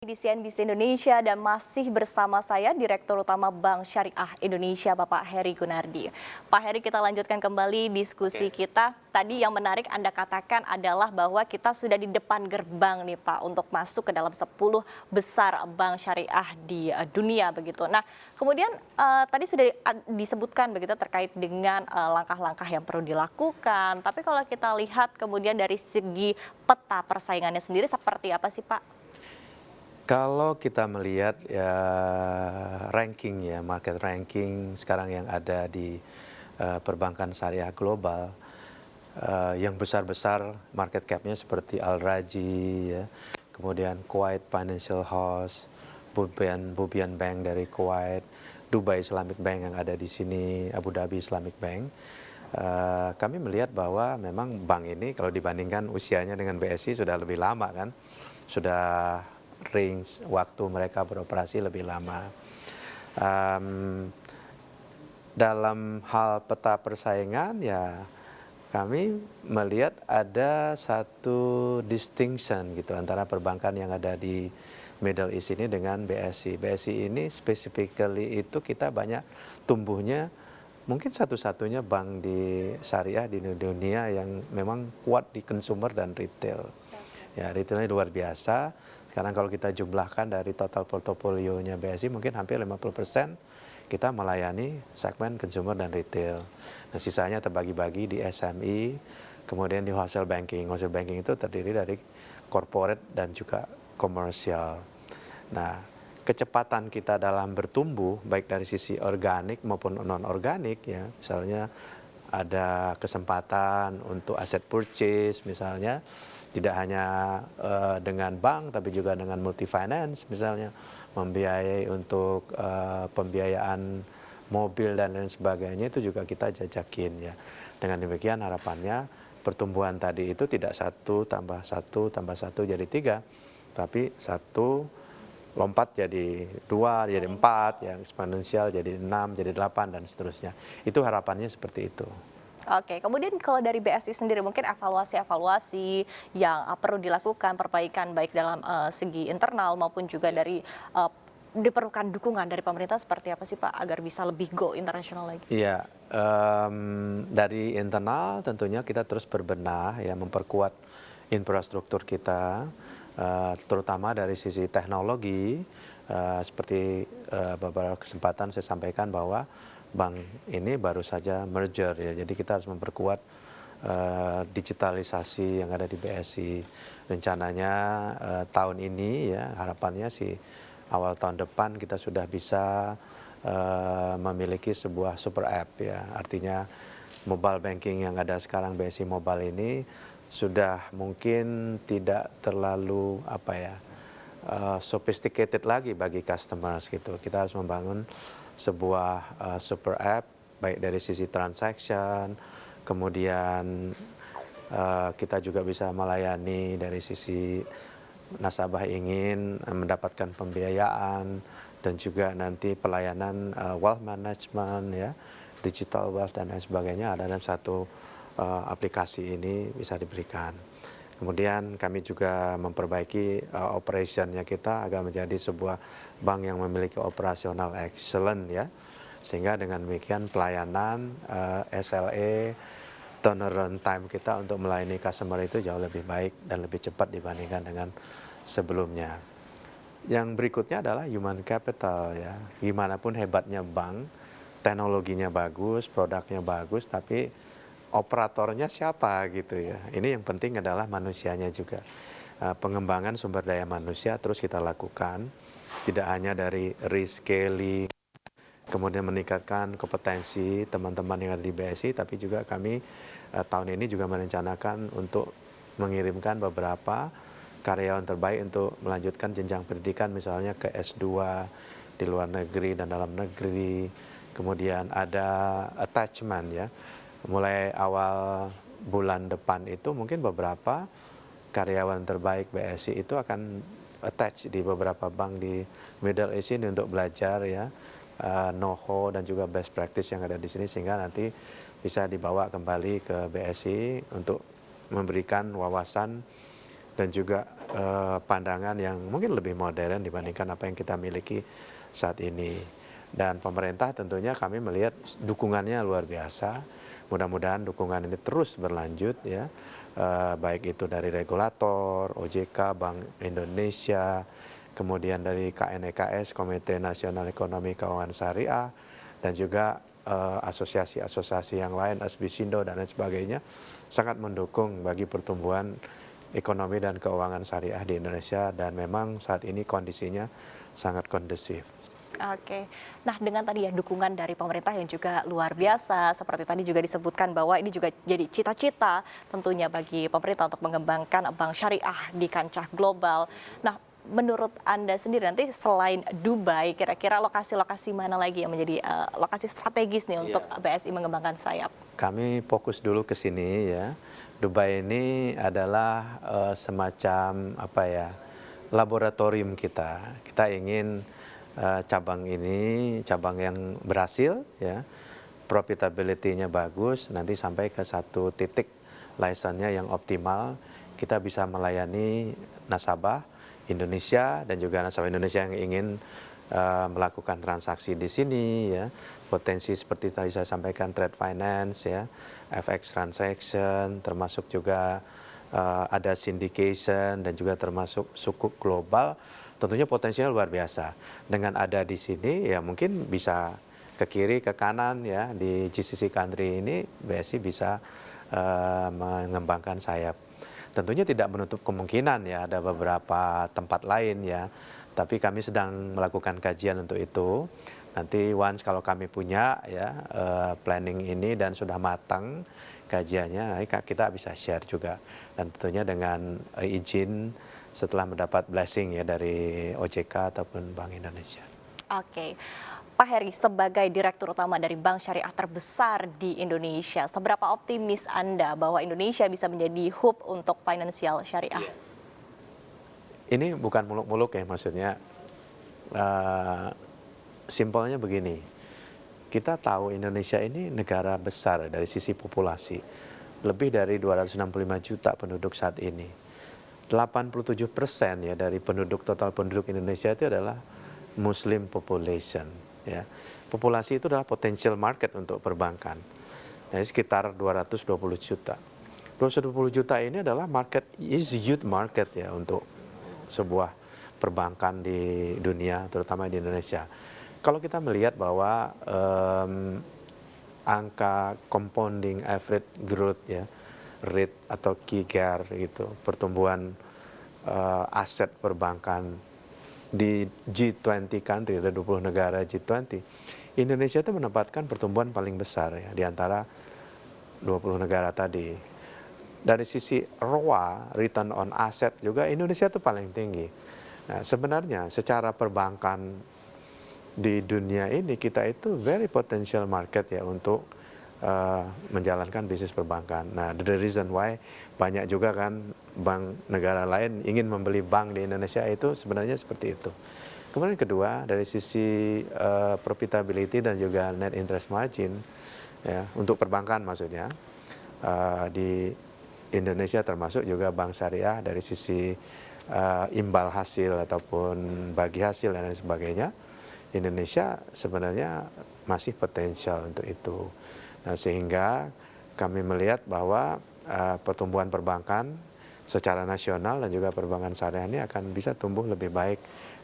Di CNBC Indonesia dan masih bersama saya Direktur Utama Bank Syariah Indonesia Bapak Heri Gunardi. Pak Heri, kita lanjutkan kembali diskusi kita. Tadi yang menarik Anda katakan adalah bahwa kita sudah di depan gerbang nih Pak untuk masuk ke dalam 10 besar bank syariah di dunia begitu. Nah, kemudian tadi sudah disebutkan begitu terkait dengan langkah-langkah yang perlu dilakukan. Tapi kalau kita lihat kemudian dari segi peta persaingannya sendiri seperti apa sih Pak? Kalau kita melihat ya ranking ya, market ranking sekarang yang ada di perbankan syariah global, yang besar-besar market cap-nya seperti Al Rajhi, ya, kemudian Kuwait Financial House, Bubian Bank dari Kuwait, Dubai Islamic Bank yang ada di sini, Abu Dhabi Islamic Bank. Kami melihat bahwa memang bank ini kalau dibandingkan usianya dengan BSI sudah lebih lama kan, sudah range waktu mereka beroperasi lebih lama. Dalam hal peta persaingan ya kami melihat ada satu distinction gitu antara perbankan yang ada di Middle East ini dengan BSI. BSI ini specifically itu kita banyak tumbuhnya mungkin satu-satunya bank di syariah di dunia yang memang kuat di consumer dan retail. Ya, retailnya luar biasa. Sekarang kalau kita jumlahkan dari total portofolionya BSI mungkin hampir 50% kita melayani segmen consumer dan retail. Nah, sisanya terbagi-bagi di SME, kemudian di wholesale banking. Wholesale banking itu terdiri dari corporate dan juga komersial. Nah, kecepatan kita dalam bertumbuh baik dari sisi organik maupun non-organik ya, misalnya ada kesempatan untuk aset purchase misalnya, tidak hanya dengan bank tapi juga dengan multi finance misalnya, membiayai untuk pembiayaan mobil dan lain sebagainya, itu juga kita jajakin ya. Dengan demikian harapannya pertumbuhan tadi itu tidak 1+1+1 jadi 3, tapi 1 lompat jadi 2, jadi 4, yang eksponensial jadi 6, jadi 8 dan seterusnya. Itu harapannya seperti itu. Oke, kemudian kalau dari BSI sendiri mungkin evaluasi-evaluasi yang perlu dilakukan, perbaikan baik dalam segi internal maupun juga dari diperlukan dukungan dari pemerintah seperti apa sih Pak agar bisa lebih go internasional lagi? Iya, dari internal tentunya kita terus berbenah ya, memperkuat infrastruktur kita, terutama dari sisi teknologi, seperti beberapa kesempatan saya sampaikan bahwa bank ini baru saja merger ya, jadi kita harus memperkuat digitalisasi yang ada di BSI. Rencananya tahun ini ya, harapannya sih awal tahun depan kita sudah bisa memiliki sebuah super app ya, artinya mobile banking yang ada sekarang BSI Mobile ini sudah mungkin tidak terlalu sophisticated lagi bagi customers gitu. Kita harus membangun sebuah super app baik dari sisi transaction, kemudian kita juga bisa melayani dari sisi nasabah ingin mendapatkan pembiayaan dan juga nanti pelayanan wealth management ya, digital wealth dan lain sebagainya ada dalam satu aplikasi ini bisa diberikan. Kemudian kami juga memperbaiki operationnya kita agar menjadi sebuah bank yang memiliki operasional excellent ya, sehingga dengan demikian pelayanan SLA turnaround time kita untuk melayani customer itu jauh lebih baik dan lebih cepat dibandingkan dengan sebelumnya. Yang berikutnya adalah human capital ya. Gimana pun hebatnya bank, teknologinya bagus, produknya bagus, tapi operatornya siapa gitu ya. Ini yang penting adalah manusianya juga. Pengembangan sumber daya manusia terus kita lakukan, tidak hanya dari rescaling, kemudian meningkatkan kompetensi teman-teman yang ada di BSI, tapi juga kami tahun ini juga merencanakan untuk mengirimkan beberapa karyawan terbaik untuk melanjutkan jenjang pendidikan misalnya ke S2 di luar negeri dan dalam negeri. Kemudian ada attachment ya. Mulai awal bulan depan itu mungkin beberapa karyawan terbaik BSI itu akan attach di beberapa bank di Middle East ini untuk belajar ya know-how dan juga best practice yang ada di sini, sehingga nanti bisa dibawa kembali ke BSI untuk memberikan wawasan dan juga pandangan yang mungkin lebih modern dibandingkan apa yang kita miliki saat ini. Dan pemerintah tentunya kami melihat dukungannya luar biasa. Mudah-mudahan dukungan ini terus berlanjut ya, baik itu dari regulator, OJK, Bank Indonesia, kemudian dari KNEKS, Komite Nasional Ekonomi Keuangan Syariah, dan juga asosiasi-asosiasi yang lain, ASBISindo dan lain sebagainya, sangat mendukung bagi pertumbuhan ekonomi dan keuangan syariah di Indonesia, dan memang saat ini kondisinya sangat kondusif. Oke, nah dengan tadi ya dukungan dari pemerintah yang juga luar biasa, seperti tadi juga disebutkan bahwa ini juga jadi cita-cita tentunya bagi pemerintah untuk mengembangkan bank syariah di kancah global. Nah, menurut Anda sendiri nanti selain Dubai, kira-kira lokasi-lokasi mana lagi yang menjadi lokasi strategis nih untuk BSI mengembangkan sayap? Kami fokus dulu ke sini ya. Dubai ini adalah semacam apa ya, laboratorium kita. Kita ingin cabang ini cabang yang berhasil ya, profitability-nya bagus, nanti sampai ke satu titik license-nya yang optimal, kita bisa melayani nasabah Indonesia dan juga nasabah Indonesia yang ingin melakukan transaksi di sini ya, potensi seperti tadi saya sampaikan trade finance ya, FX transaction, termasuk juga ada syndication dan juga termasuk sukuk global, tentunya potensinya luar biasa. Dengan ada di sini ya mungkin bisa ke kiri ke kanan ya, di GCC country ini BSI bisa mengembangkan sayap. Tentunya tidak menutup kemungkinan ya ada beberapa tempat lain ya, tapi kami sedang melakukan kajian untuk itu. Nanti once kalau kami punya ya planning ini dan sudah matang kajiannya, kita bisa share juga. Dan tentunya dengan izin setelah mendapat blessing ya dari OJK ataupun Bank Indonesia. Oke. Pak Heri, sebagai Direktur Utama dari bank syariah terbesar di Indonesia, seberapa optimis Anda bahwa Indonesia bisa menjadi hub untuk finansial syariah? Ini bukan muluk-muluk ya, maksudnya simpelnya begini, kita tahu Indonesia ini negara besar dari sisi populasi, lebih dari 265 juta penduduk saat ini. 87% ya dari total penduduk Indonesia itu adalah Muslim population. Ya. Populasi itu adalah potential market untuk perbankan. Jadi sekitar 220 juta. 220 juta ini adalah market, is youth market ya untuk sebuah perbankan di dunia, terutama di Indonesia. Kalau kita melihat bahwa angka compounding average growth ya, rate atau KIGAR gitu, pertumbuhan aset perbankan di G20 country, ada 20 negara G20, Indonesia itu menempatkan pertumbuhan paling besar ya di antara 20 negara tadi. Dari sisi ROA, return on asset juga Indonesia itu paling tinggi. Nah, sebenarnya secara perbankan di dunia ini kita itu very potential market ya untuk menjalankan bisnis perbankan. Nah, the reason why banyak juga kan bank negara lain ingin membeli bank di Indonesia itu sebenarnya seperti itu. Kemudian kedua, dari sisi profitability dan juga net interest margin ya, untuk perbankan maksudnya di Indonesia termasuk juga bank syariah dari sisi imbal hasil ataupun bagi hasil dan lain sebagainya, Indonesia sebenarnya masih potensial untuk itu. Nah, sehingga kami melihat bahwa pertumbuhan perbankan secara nasional dan juga perbankan syariah ini akan bisa tumbuh lebih baik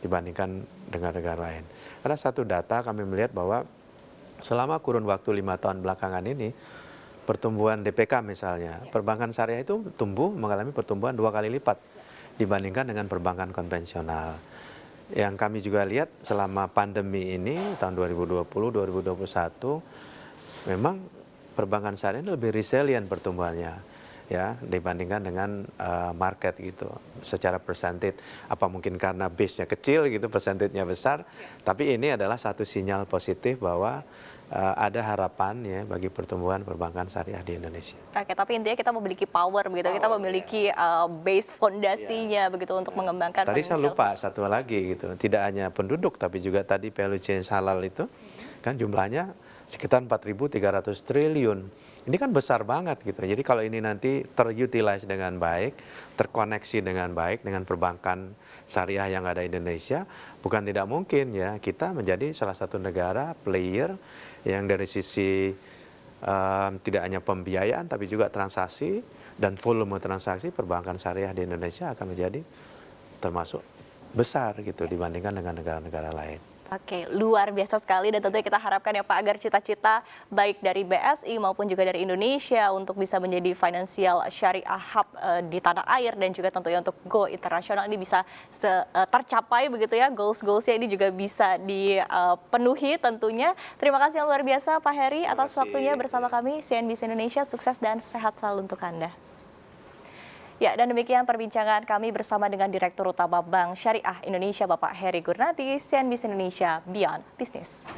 dibandingkan dengan negara lain. Ada satu data kami melihat bahwa selama kurun waktu 5 tahun belakangan ini, pertumbuhan DPK misalnya, perbankan syariah itu mengalami pertumbuhan 2 kali lipat dibandingkan dengan perbankan konvensional. Yang kami juga lihat selama pandemi ini tahun 2020-2021, memang perbankan syariah lebih resilient pertumbuhannya ya dibandingkan dengan market gitu. Secara persentage, apa mungkin karena base-nya kecil gitu, persentage-nya besar, tapi ini adalah satu sinyal positif bahwa ada harapan ya bagi pertumbuhan perbankan syariah di Indonesia. Oke, tapi intinya kita memiliki power begitu, kita memiliki base fondasinya begitu untuk mengembangkan. Tadi saya lupa satu lagi gitu, tidak hanya penduduk tapi juga tadi value chain halal itu kan jumlahnya sekitar 4.300 triliun. Ini kan besar banget gitu. Jadi kalau ini nanti terutilize dengan baik, terkoneksi dengan baik dengan perbankan syariah yang ada di Indonesia, bukan tidak mungkin ya kita menjadi salah satu negara player yang dari sisi tidak hanya pembiayaan tapi juga transaksi dan volume transaksi perbankan syariah di Indonesia akan menjadi termasuk besar gitu dibandingkan dengan negara-negara lain. Oke, luar biasa sekali dan tentunya kita harapkan ya Pak agar cita-cita baik dari BSI maupun juga dari Indonesia untuk bisa menjadi financial syariah hub di tanah air dan juga tentunya untuk go internasional ini bisa tercapai begitu ya, goals-goalsnya ini juga bisa dipenuhi tentunya. Terima kasih yang luar biasa Pak Heri atas waktunya bersama kami CNBC Indonesia, sukses dan sehat selalu untuk Anda. Ya, dan demikian perbincangan kami bersama dengan Direktur Utama Bank Syariah Indonesia, Bapak Heri Gunardi, CNBC Indonesia Beyond Business.